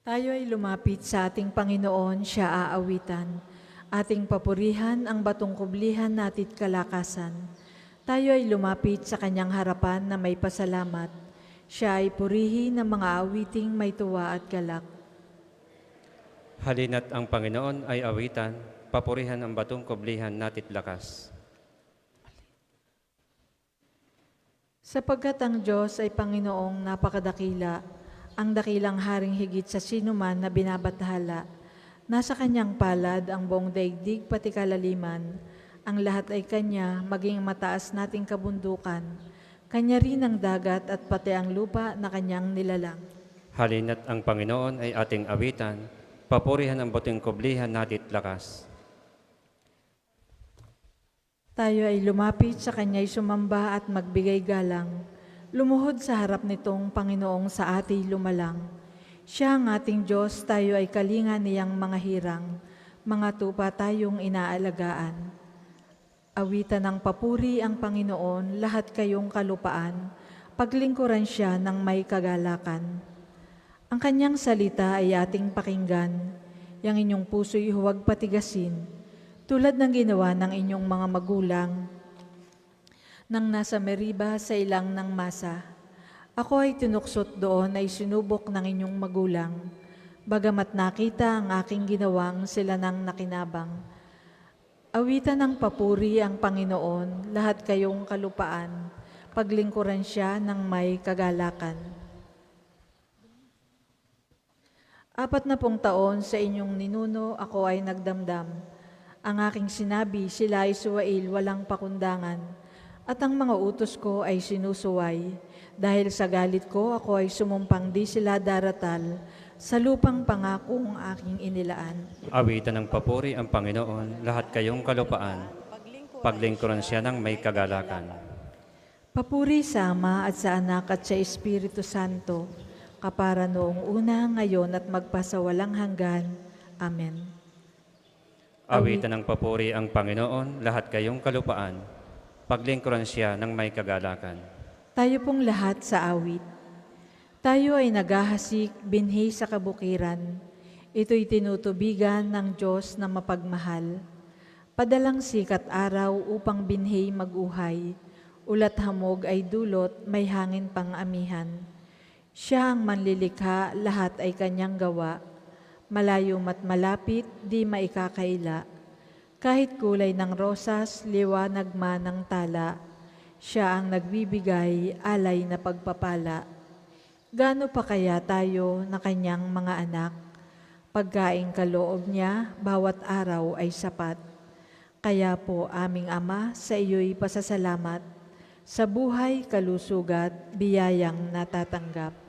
Tayo ay lumapit sa ating Panginoon, siya aawitan. Ating papurihan ang batong kublihan natit kalakasan. Tayo ay lumapit sa kanyang harapan na may pasalamat. Siya ay purihin ng mga awiting may tuwa at galak. Halina't ang Panginoon ay awitan, papurihan ang batong kublihan natit lakas. Sapagkat ang Diyos ay Panginoong napakadakila, ang dakilang haring higit sa sinuman na binabathala. Nasa kanyang palad ang buong daigdig pati kalaliman, ang lahat ay kanya, maging mataas nating kabundukan. Kanya rin ang dagat at pati ang lupa na kanyang nilalang. Halina't ang Panginoon ay ating awitan, papurihan ang buting kublihan natit lakas. Tayo ay lumapit sa kanya'y sumamba at magbigay galang. Lumuhod sa harap nitong Panginoong sa ati lumalang. Siya ang ating Diyos, tayo ay kalinga niyang mga hirang, mga tupa tayong inaalagaan. Awitan ng papuri ang Panginoon, lahat kayong kalupaan, paglingkuran siya ng may kagalakan. Ang kanyang salita ay ating pakinggan, yang inyong puso'y huwag patigasin, tulad ng ginawa ng inyong mga magulang, nang nasa Meriba sa ilang ng Masa. Ako ay tinuksot doon ay sinubok ng inyong magulang, bagamat nakita ang aking ginawang sila nang nakinabang. Awitan ng papuri ang Panginoon, lahat kayong kalupaan, paglingkuran siya ng may kagalakan. 40 taon sa inyong ninuno, ako ay nagdamdam. Ang aking sinabi, sila ay suwail, walang pakundangan. At ang mga utos ko ay sinusuway. Dahil sa galit ko, ako ay sumumpang di sila daratal sa lupang pangakong aking inilaan. Awitan ng papuri ang Panginoon, lahat kayong kalupaan, paglingkuran siya ng may kagalakan. Papuri sa Ama at sa Anak at sa Espiritu Santo, kapara noong una, ngayon at magpasawalang hanggan. Amen. Awitan ng papuri ang Panginoon, lahat kayong kalupaan, paglingkuran siya ng may kagalakan. Tayo pong lahat sa awit. Tayo ay naghahasik, binhi sa kabukiran. Ito'y tinutubigan ng Diyos na mapagmahal. Padalang sikat araw upang binhi maguhay. Ulat hamog ay dulot, may hangin pang amihan. Siya ang manlilikha, lahat ay kanyang gawa. Malayo mat malapit, di maikakaila. Kahit kulay ng rosas, liwanag man ng tala, siya ang nagbibigay, alay na pagpapala. Gaano pa kaya tayo na kanyang mga anak? Pagkaing kaloob niya, bawat araw ay sapat. Kaya po, aming Ama, sa iyo'y pasasalamat. Sa buhay, kalusugat, biyayang natatanggap.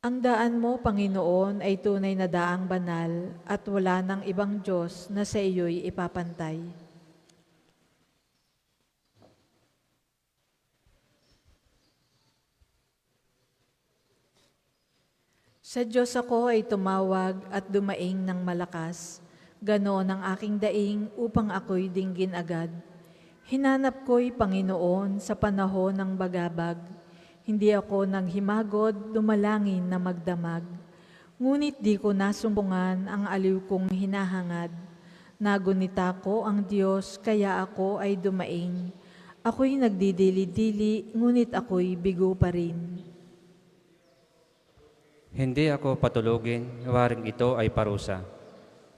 Ang daan mo, Panginoon, ay tunay na daang banal at wala nang ibang Diyos na sa iyo'y ipapantay. Sa Diyos ako ay tumawag at dumaing ng malakas. Ganoon ang aking daing upang ako'y dinggin agad. Hinanap ko'y Panginoon sa panahon ng bagabag. Hindi ako naghimagod, dumalangin na magdamag. Ngunit di ko nasumpungan ang aliw kong hinahangad. Nagunita ko ang Diyos, kaya ako ay dumaing. Ako'y nagdidili-dili, ngunit ako'y bigo pa rin. Hindi ako patulugin, waring ito ay parusa.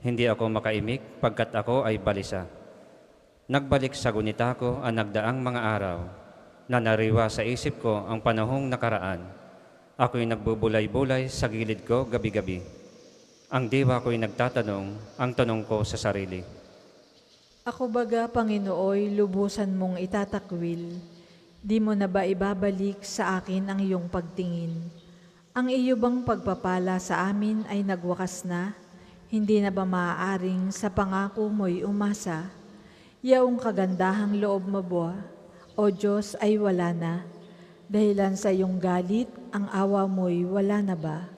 Hindi ako makaimik, pagkat ako ay balisa. Nagbalik sa gunita ko ang nagdaang mga araw, na nariwa sa isip ko ang panahong nakaraan. Ako'y nagbubulay-bulay sa gilid ko gabi-gabi. Ang diwa ko'y nagtatanong, ang tanong ko sa sarili. Ako baga, Panginooy, lubusan mong itatakwil. Di mo na ba ibabalik sa akin ang iyong pagtingin? Ang iyo bang pagpapala sa amin ay nagwakas na? Hindi na ba maaaring sa pangako mo'y umasa? Yaong kagandahang loob mo ba, O Diyos, ay wala na. Dahilan sa iyong galit, ang awa mo'y wala na ba?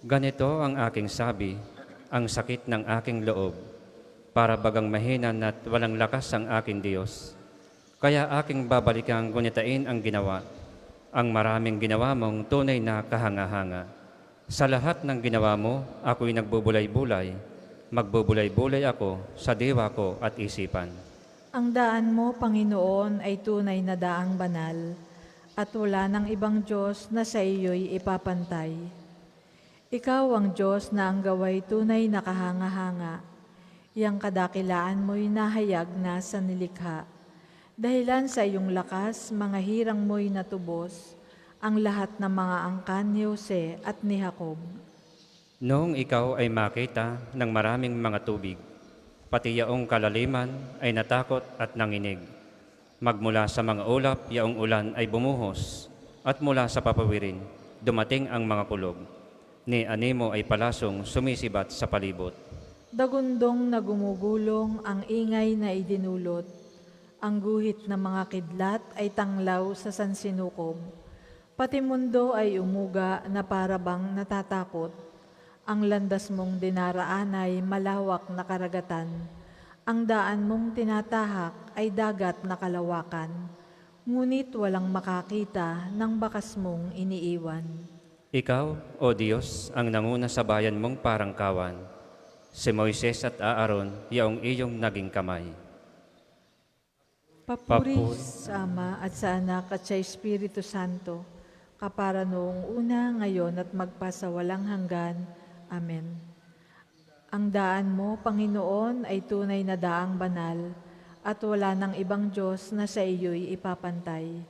Ganito ang aking sabi, ang sakit ng aking loob, para bagang mahina at walang lakas ang aking Diyos. Kaya aking babalikan gunitain ang ginawa, ang maraming ginawa mong tunay na kahanga-hanga. Sa lahat ng ginawa mo, ako'y nagbubulay-bulay, magbubulay-bulay ako sa diwa ko at isipan. Ang daan mo, Panginoon, ay tunay na daang banal, at wala ng ibang Diyos na sa iyo'y ipapantay. Ikaw ang Diyos na ang gaway tunay na kahanga-hanga. Iyang kadakilaan mo'y nahayag na sa nilikha. Dahilan sa iyong lakas, mga hirang mo'y natubos, ang lahat ng mga angkan ni Jose at ni Jacob. Noong ikaw ay makita ng maraming mga tubig, pati yaong kalaliman ay natakot at nanginig. Magmula sa mga ulap, yaong ulan ay bumuhos, at mula sa papawirin, dumating ang mga kulog. Ni animo ay palasong sumisibat sa palibot. Dagundong na gumugulong ang ingay na idinulot. Ang guhit ng mga kidlat ay tanglaw sa sansinukob. Pati mundo ay umuga na parabang natatakot. Ang landas mong dinaraan ay malawak na karagatan. Ang daan mong tinatahak ay dagat na kalawakan. Ngunit walang makakita ng bakas mong iniiwan. Ikaw, O Diyos, ang nanguna sa bayan mong parang kawan. Si Moises at Aaron, yaong iyong naging kamay. Papuri sa Ama at sa Anak at sa Espiritu Santo, kapara noong una, ngayon at magpasawalang hanggan. Amen. Ang daan mo, Panginoon, ay tunay na daang banal, at wala nang ibang Diyos na sa iyo'y ipapantay.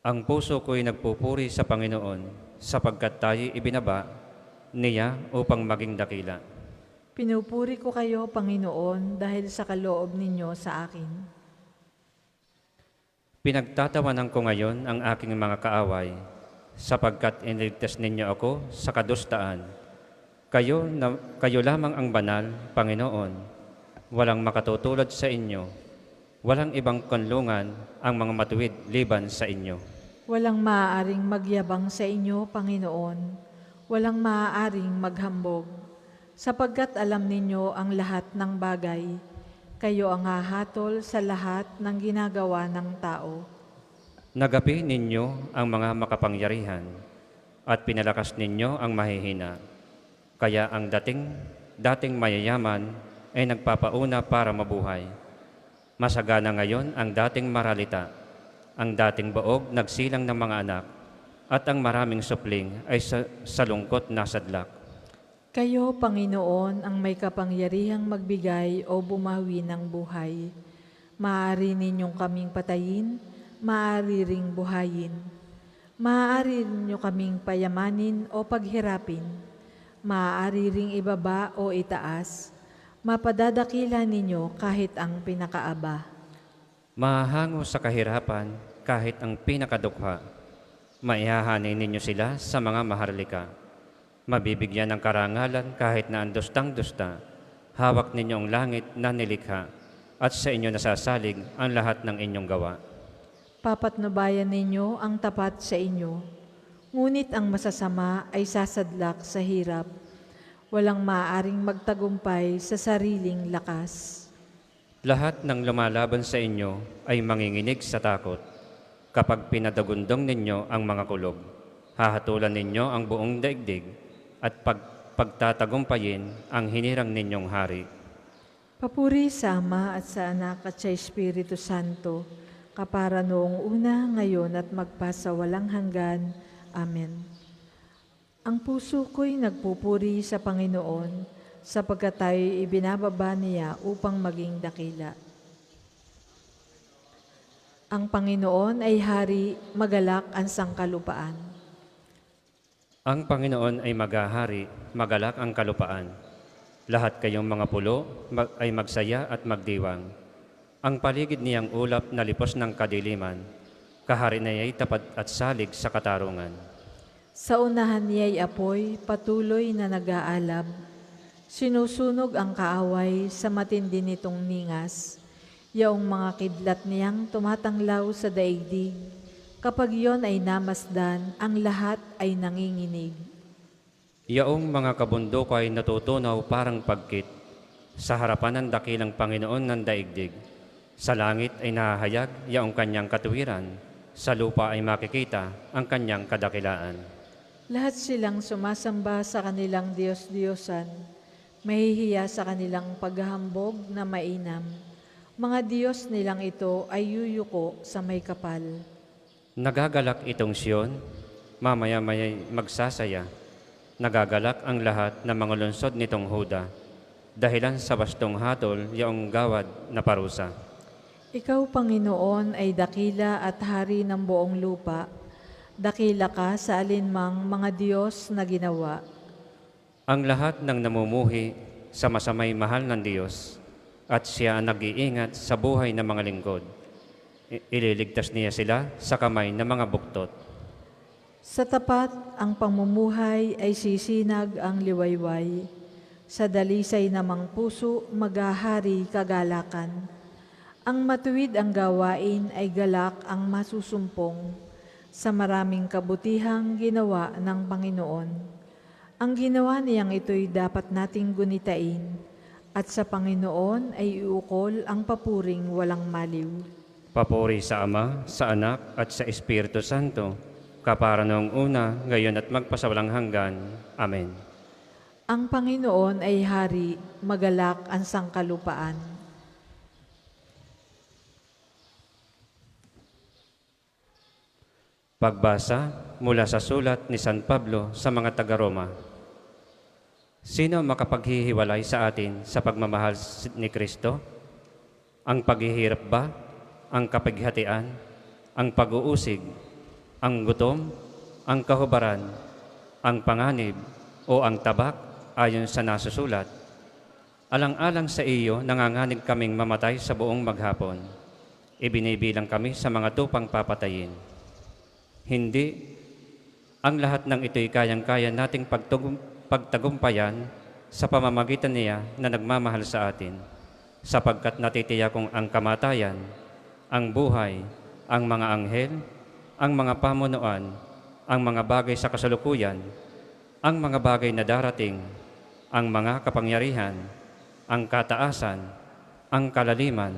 Ang puso ko'y nagpupuri sa Panginoon, sapagkat tayo'y ibinaba niya upang maging dakila. Pinupuri ko kayo, Panginoon, dahil sa kaloob ninyo sa akin. Pinagtatawanan ko ngayon ang aking mga kaaway, sapagkat iniligtas ninyo ako sa kadustaan. Kayo lamang ang banal, Panginoon. Walang makatutulad sa inyo. Walang ibang kanlungan ang mga matuwid liban sa inyo. Walang maaaring magyabang sa inyo, Panginoon. Walang maaaring maghambog. Sapagkat alam ninyo ang lahat ng bagay, kayo ang hahatol sa lahat ng ginagawa ng tao. Nagapi ninyo ang mga makapangyarihan at pinalakas ninyo ang mahihina. Kaya ang dating mayayaman ay nagpapauna para mabuhay. Masagana ngayon ang dating maralita, ang dating baog nagsilang ng mga anak, at ang maraming supling ay sa lungkot nasadlak. Kayo, Panginoon, ang may kapangyarihang magbigay o bumawi ng buhay. Maaari ninyong kaming patayin, maaari ring buhayin. Maaari ninyo kaming payamanin o paghirapin. Maaari ring ibaba o itaas. Mapadadakila ninyo kahit ang pinakaaba. Mahahango sa kahirapan kahit ang pinakadukha. Maihahanin ninyo sila sa mga maharlika. Mabibigyan ng karangalan kahit na ang dustang-dusta. Hawak ninyo ang langit na nilikha, at sa inyo nasasalig ang lahat ng inyong gawa. Papatnubayan ninyo ang tapat sa inyo, ngunit ang masasama ay sasadlak sa hirap. Walang maaaring magtagumpay sa sariling lakas. Lahat ng lumalaban sa inyo ay manginginig sa takot. Kapag pinadagundong ninyo ang mga kulog, hahatulan ninyo ang buong daigdig at pagtatagumpayin ang hinirang ninyong hari. Papuri sa Ama at sa Anak at sa Espiritu Santo, kapara noong una, ngayon at magpasawalang hanggan. Amen. Ang puso ko'y nagpupuri sa Panginoon, sapagkat tayo'y ibinababa niya upang maging dakila. Ang Panginoon ay hari, magalak ang sangkalupaan. Ang Panginoon ay maghahari, magalak ang kalupaan. Lahat kayong mga pulo ay magsaya at magdiwang. Ang paligid niyang ulap na lipos ng kadiliman, kahari na niya'y tapat at salig sa katarungan. Sa unahan niya'y apoy, patuloy na nag-aalab. Sinusunog ang kaaway sa matindi nitong ningas. Yaong mga kidlat niyang tumatanglaw sa daigdig. Kapag iyon ay namasdan, ang lahat ay nanginginig. Yaong mga kabundok ay natutunaw parang pagkit sa harapan ng dakilang Panginoon ng daigdig. Sa langit ay nahahayag yaong kanyang katuwiran. Sa lupa ay makikita ang kanyang kadakilaan. Lahat silang sumasamba sa kanilang Diyos-Diyosan. Mahihiya sa kanilang paghahambog na mainam. Mga Diyos nilang ito ay yuyuko sa may kapal. Nagagalak itong Siyon, mamaya-maya'y magsasaya. Nagagalak ang lahat ng mga lungsod nitong Huda, dahilan sa bastong hatol yaong gawad na parusa. Ikaw, Panginoon, ay dakila at hari ng buong lupa. Dakila ka sa alinmang mga Diyos na ginawa. ang lahat ng namumuhi sa masamay mahal ng Diyos at siya ang nag-iingat sa buhay ng mga lingkod. Ililigtas niya sila sa kamay ng mga buktot. Sa tapat ang pamumuhay ay sisinag ang liwayway. Sa dalisay namang puso maghahari kagalakan. Ang matuwid ang gawain ay galak ang masusumpong. Sa maraming kabutihang ginawa ng Panginoon. Ang ginawa niyang ito'y dapat nating gunitain, at sa Panginoon ay iukol ang papuring walang maliw. Papuri sa Ama, sa Anak, at sa Espiritu Santo, kapara noong una, ngayon at magpasawalang hanggan. Amen. Ang Panginoon ay hari, magalak ang sangkalupaan. Pagbasa mula sa sulat ni San Pablo sa mga taga-Roma. Sino makapaghihiwalay sa atin sa pagmamahal ni Kristo? Ang paghihirap ba? Ang kapighatian? Ang pag-uusig? Ang gutom? Ang kahubaran? Ang panganib? O ang tabak ayon sa nasusulat? Alang-alang sa iyo, nanganganig kaming mamatay sa buong maghapon. Ibinibilang kami sa mga tupang papatayin. Hindi, ang lahat ng ito'y kayang-kaya nating pagtagumpayan sa pamamagitan niya na nagmamahal sa atin, sapagkat natitiyakong ang kamatayan, ang buhay, ang mga anghel, ang mga pamunuan, ang mga bagay sa kasalukuyan, ang mga bagay na darating, ang mga kapangyarihan, ang kataasan, ang kalaliman,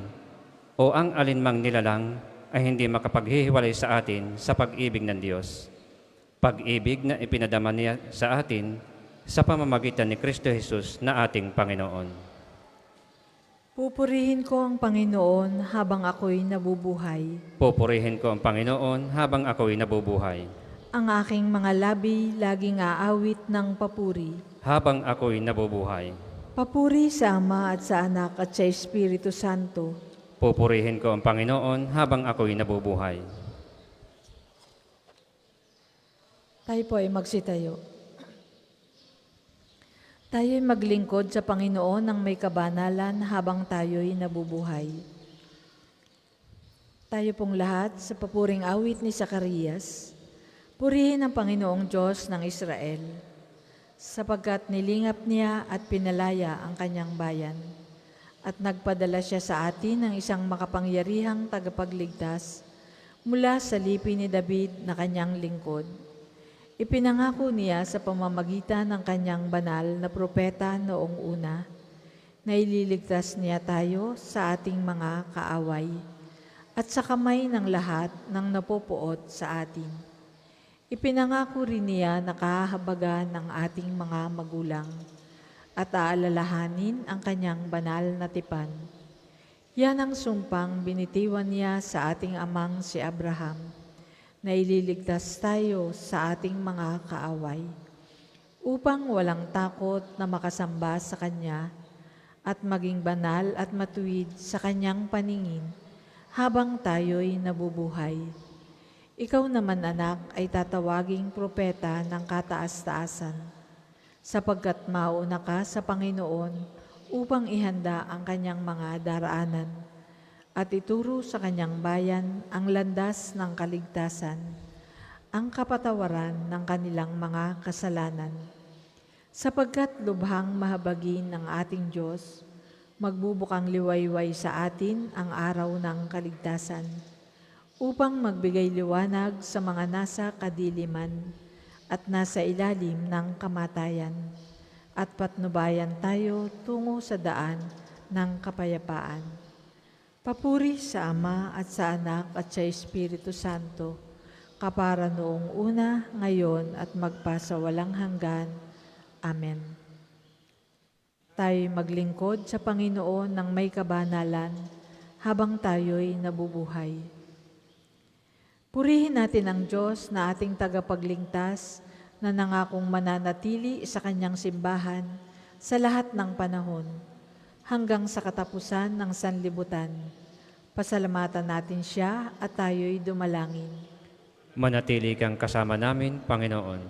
o ang alinmang nilalang ay hindi makapaghihiwalay sa atin sa pag-ibig ng Diyos. Pag-ibig na ipinadama niya sa atin sa pamamagitan ni Kristo Jesus na ating Panginoon. Pupurihin ko ang Panginoon habang ako'y nabubuhay. Pupurihin ko ang Panginoon habang ako'y nabubuhay. Ang aking mga labi laging aawit ng papuri. Habang ako'y nabubuhay. Papuri sa Ama at sa Anak at sa Espiritu Santo. Pupurihin ko ang Panginoon habang ako'y nabubuhay. Tayo po ay magsitayo. Tayo'y maglingkod sa Panginoon ng may kabanalan habang tayo'y nabubuhay. Tayo pong lahat sa papuring awit ni Zacarias, purihin ang Panginoong Diyos ng Israel, sapagkat nilingap niya at pinalaya ang kanyang bayan. At nagpadala siya sa atin ng isang makapangyarihang tagapagligtas mula sa lipi ni David na kanyang lingkod. Ipinangako niya sa pamamagitan ng kanyang banal na propeta noong una na ililigtas niya tayo sa ating mga kaaway at sa kamay ng lahat ng napopuot sa atin. Ipinangako rin niya na kahabagan ng ating mga magulang at aalalahanin ang kanyang banal na tipan. Yan ang sumpang binitiwan niya sa ating amang si Abraham, na ililigtas tayo sa ating mga kaaway, upang walang takot na makasamba sa Kanya at maging banal at matuwid sa Kanyang paningin habang tayo'y nabubuhay. Ikaw naman, anak, ay tatawaging propeta ng kataas-taasan, sapagkat mauna ka sa Panginoon upang ihanda ang kanyang mga daraanan at ituro sa kanyang bayan ang landas ng kaligtasan, ang kapatawaran ng kanilang mga kasalanan. Sapagkat lubhang mahabagin ng ating Diyos, magbubukang liwayway sa atin ang araw ng kaligtasan, upang magbigay liwanag sa mga nasa kadiliman at nasa ilalim ng kamatayan, at patnubayan tayo tungo sa daan ng kapayapaan. Papuri sa Ama at sa Anak at sa Espiritu Santo, kapara noong una, ngayon at magpasawalang hanggan. Amen. Tayo'y maglingkod sa Panginoon ng may kabanalan habang tayo'y nabubuhay. Purihin natin ang Diyos na ating tagapagligtas na nangakong mananatili sa kanyang simbahan sa lahat ng panahon hanggang sa katapusan ng sanlibutan. Pasalamatan natin siya at tayo'y dumalangin. Manatili kang kasama namin, Panginoon.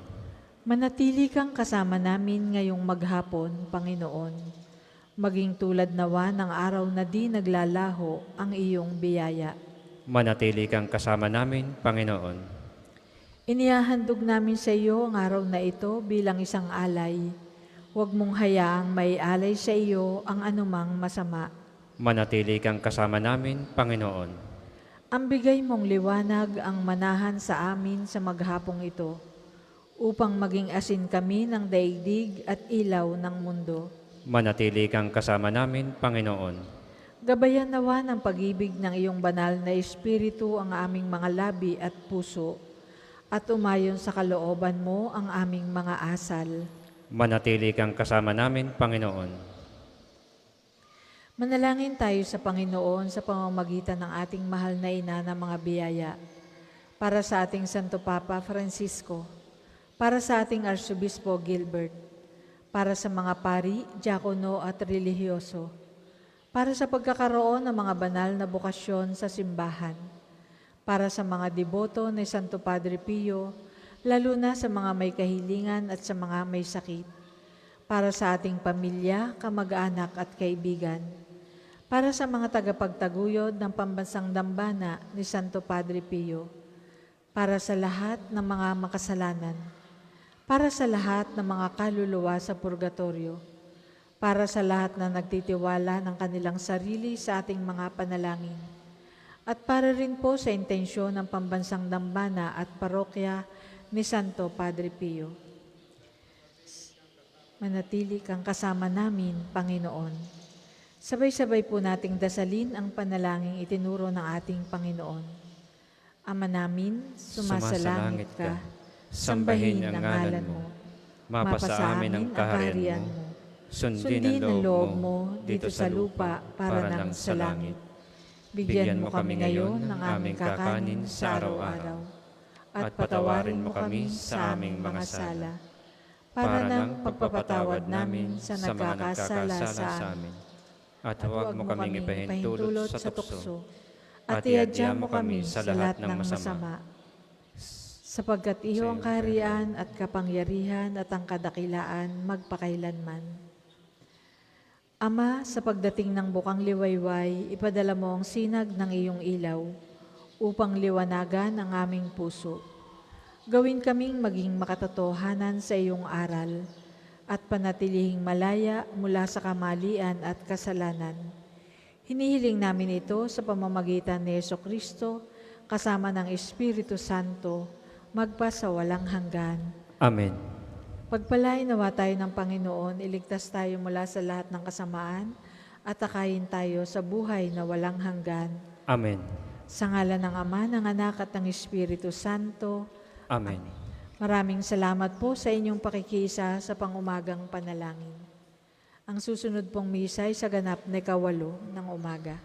Manatili kang kasama namin ngayong maghapon, Panginoon. Maging tulad nawa ng araw na di naglalaho ang iyong biyaya. Manatili kang kasama namin, Panginoon. Inihahandog namin sa iyo ang araw na ito bilang isang alay. Huwag mong hayaang may alay sa iyo ang anumang masama. Manatili kang kasama namin, Panginoon. Ang bigay mong liwanag ang manahan sa amin sa maghapong ito, upang maging asin kami ng daigdig at ilaw ng mundo. Manatili kang kasama namin, Panginoon. Gabayan nawa ng pag-ibig ng iyong banal na Espiritu ang aming mga labi at puso, at umayon sa kalooban mo ang aming mga asal. Manatili kang kasama namin, Panginoon. Manalangin tayo sa Panginoon sa pamamagitan ng ating mahal na ina ng mga biyaya, para sa ating Santo Papa Francisco, para sa ating Arsobispo Gilbert, para sa mga pari, diakono at relihiyoso, para sa pagkakaroon ng mga banal na bokasyon sa simbahan, para sa mga deboto ni Santo Padre Pio, lalo na sa mga may kahilingan at sa mga may sakit, para sa ating pamilya, kamag-anak at kaibigan, para sa mga tagapagtaguyod ng pambansang dambana ni Santo Padre Pio, para sa lahat ng mga makasalanan, para sa lahat ng mga kaluluwa sa purgatorio, para sa lahat na nagtitiwala ng kanilang sarili sa ating mga panalangin, at para rin po sa intensyon ng pambansang dambana at parokya ni Santo Padre Pio. Manatili kang kasama namin, Panginoon. Sabay-sabay po nating dasalin ang panalangin itinuro ng ating Panginoon. Ama namin, sumasalangit ka, sambahin ang ngalan mo. Mapasa amin ang kaharian mo. Sundin ang loob mo dito sa lupa para nang sa langit. Bigyan mo kami ngayon ng aming kakanin sa araw-araw. At patawarin mo kami sa aming mga sala, para nang pagpapatawad namin sa nagkakasala sa amin. At huwag mo kaming ipahintulot sa tukso, at iadya mo kami sa lahat ng masama. Sapagkat iyo ang kaharian at kapangyarihan at ang kadakilaan magpakailanman. Ama, sa pagdating ng bukang liwayway, ipadala mo ang sinag ng iyong ilaw upang liwanagan ang aming puso. Gawin kaming maging makatotohanan sa iyong aral at panatilihing malaya mula sa kamalian at kasalanan. Hinihiling namin ito sa pamamagitan ni Jesucristo kasama ng Espiritu Santo magpa sa walang hanggan. Amen. Pagpalain nawa tayo ng Panginoon, iligtas tayo mula sa lahat ng kasamaan at takayin tayo sa buhay na walang hanggan. Amen. Sa ngalan ng Ama, ng Anak at ng Espiritu Santo. Amen. Maraming salamat po sa inyong pakikiisa sa pangumagang panalangin. Ang susunod pong misa ay sa ganap na 8 ng umaga.